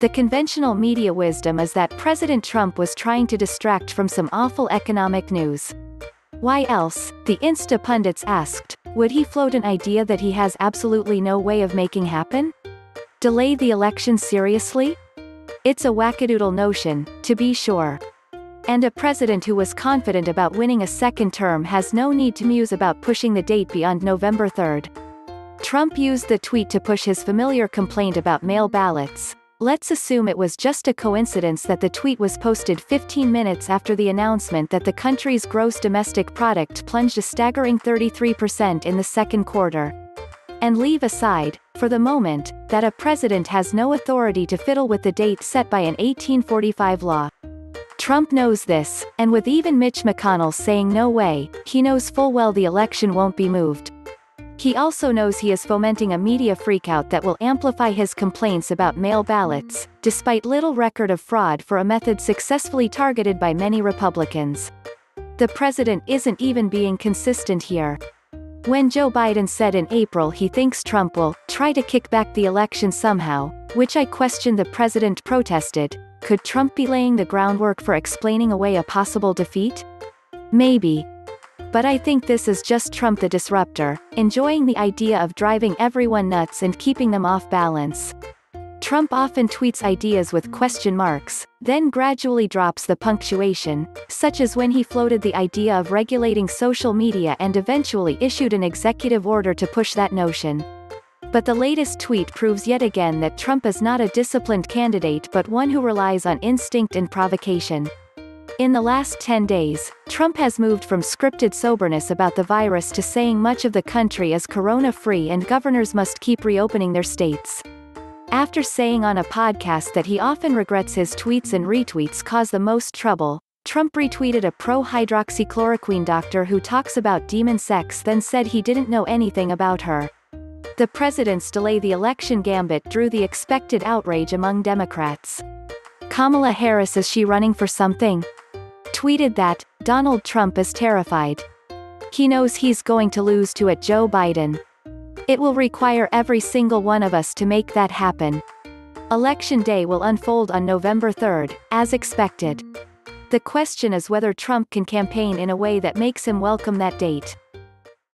The conventional media wisdom is that President Trump was trying to distract from some awful economic news. Why else, the Insta pundits asked, would he float an idea that he has absolutely no way of making happen? Delay the election seriously? It's a wackadoodle notion, to be sure. And a president who was confident about winning a second term has no need to muse about pushing the date beyond November 3rd. Trump used the tweet to push his familiar complaint about mail ballots. Let's assume it was just a coincidence that the tweet was posted 15 minutes after the announcement that the country's gross domestic product plunged a staggering 33% in the second quarter. And leave aside, for the moment, that a president has no authority to fiddle with the date set by an 1845 law. Trump knows this, and with even Mitch McConnell saying no way, he knows full well the election won't be moved. He also knows he is fomenting a media freakout that will amplify his complaints about mail ballots, despite little record of fraud for a method successfully targeted by many Republicans. The president isn't even being consistent here. When Joe Biden said in April he thinks Trump will try to kick back the election somehow, which I questioned, the president protested, could Trump be laying the groundwork for explaining away a possible defeat? Maybe. But I think this is just Trump the disruptor, enjoying the idea of driving everyone nuts and keeping them off balance. Trump often tweets ideas with question marks, then gradually drops the punctuation, such as when he floated the idea of regulating social media and eventually issued an executive order to push that notion. But the latest tweet proves yet again that Trump is not a disciplined candidate but one who relies on instinct and provocation. In the last 10 days, Trump has moved from scripted soberness about the virus to saying much of the country is corona-free and governors must keep reopening their states. After saying on a podcast that he often regrets his tweets and retweets cause the most trouble, Trump retweeted a pro-hydroxychloroquine doctor who talks about demon sex, then said he didn't know anything about her. The president's delay the election gambit drew the expected outrage among Democrats. Kamala Harris, is she running for something? Tweeted that, Donald Trump is terrified. He knows he's going to lose to Joe Biden. It will require every single one of us to make that happen. Election day will unfold on November 3rd, as expected. The question is whether Trump can campaign in a way that makes him welcome that date.